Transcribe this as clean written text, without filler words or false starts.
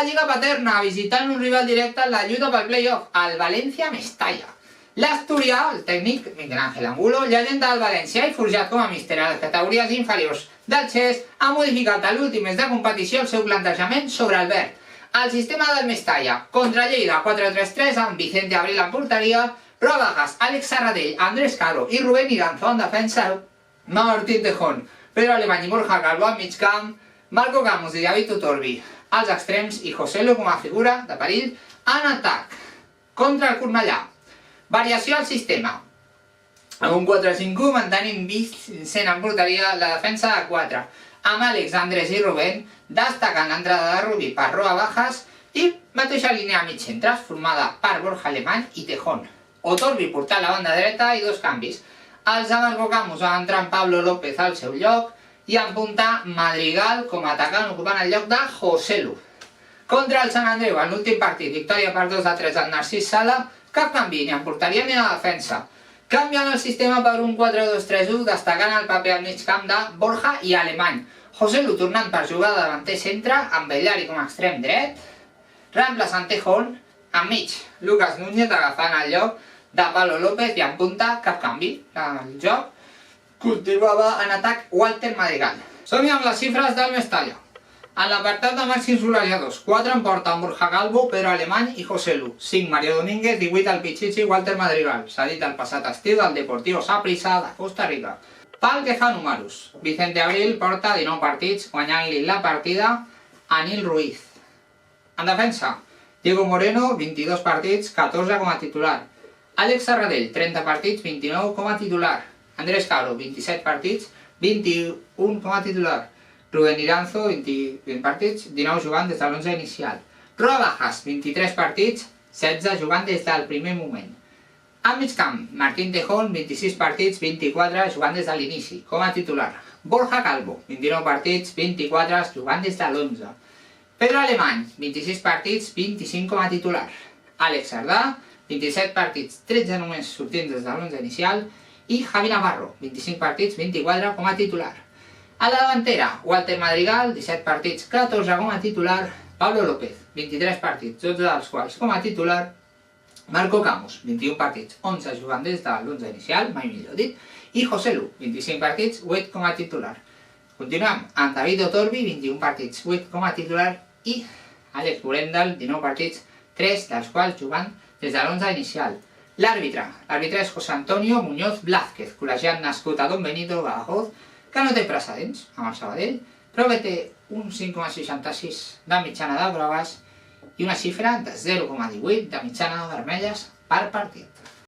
la Lliga Paterna, visitant un rival directe en la lluita pel play-off, el València Mestalla. L'Asturià, el tècnic Miguel Ángel Angulo, llegenda del València i forjat com a míster a les categories inferiors del Chess, ha modificat a l'últim mes de competició el seu plantejament sobre el verd. El sistema del Mestalla, contra Lleida 4-3-3 amb Vicente Abril en porteria, Roa Bajas, Àlex Serradell, Andrés Caro i Rubén Iranzo en defensa, Martín Tejón, Pedro Alemany i Borja Calvo al mig camp, Marco Camus i David Utorbi als extrems i Joselu com a figura de perill en atac. Contra el Cornellà, variació al sistema. Amb un 4-5-1 mantenint Vicent en porteria la defensa de 4, amb Àlex, Andrés i Rubén, destacant l'entrada de Rubí per Roa Bajas i mateixa línia a mig centres formada per Borja Alemany i Tejón. Utorbi portant la banda dreta i dos canvis. Els de Marco Camus van entrar amb Pablo López al seu lloc i en punta Madrigal com a atacant ocupant el lloc de Joselu. Contra el Sant Andreu, en l'últim partit, victòria per 2-3 al Narcís Sala, cap canvi ni en porteria ni a la defensa. Canviant el sistema per un 4-2-3-1, destacant el paper al mig camp de Borja i Alemany. Joselu tornant per jugar de davanter centre, amb Bellari com a extrem dret, reemplaçant Tejón, enmig Lucas Núñez agafant el lloc de Pablo López i en punta cap canvi. El joc continuava en atac Walter Madrigal. Som-hi amb les xifres del Mestalla. En l'apartat de màxims golejadors, 4 en porta amb Borja Calvo, Pedro Alemany i Joselu, 5 Mario Domínguez, 18 el Pichichi Walter Madrigal, cedit el passat estiu del Deportivo Saprissa de Costa Rica. Pel que fa a números, Vicente Abril porta 19 partits, guanyant-li la partida a Nil Ruiz. En defensa, Diego Moreno, 22 partits, 14 com a titular. Àlex Serradell, 30 partits, 29 com a titular. Andrés Caro, 27 partits, 21 com a titular. Rubén Iranzo, 20 partits, 19 jugant des de l'11 inicial. Roa Bajas, 23 partits, 16 jugant des del primer moment. Al mig camp, Martín Tejón, 26 partits, 24 jugant des de l'inici, com a titular. Borja Calvo, 29 partits, 24 jugant des de l'11. Pedro Alemany, 26 partits, 25 com a titular. Àlex Sardà, 27 partits, 13 només sortint des de l'11 inicial. I Javi Navarro, 25 partits, 24 com a titular. A la davantera, Walter Madrigal, 17 partits, 14 com a titular. Pablo López, 23 partits, 12 dels quals com a titular. Marco Camus, 21 partits, 11 jugant des de l'11 inicial, mai millor dit. I Joselu, 25 partits, 8 com a titular. Continuem amb David Utorbi, 21 partits, 8 com a titular. I Àlex Borendal, 19 partits, 3 dels quals jugant des de l'11 inicial. L'àrbitre és José Antonio Muñoz Blázquez, col·legiat nascut a Don Benito, Badajoz, que no té precedents amb el Sabadell, però que té un 5,66 de mitjana de grogues i una xifra de 0,18 de mitjana de vermelles per partit.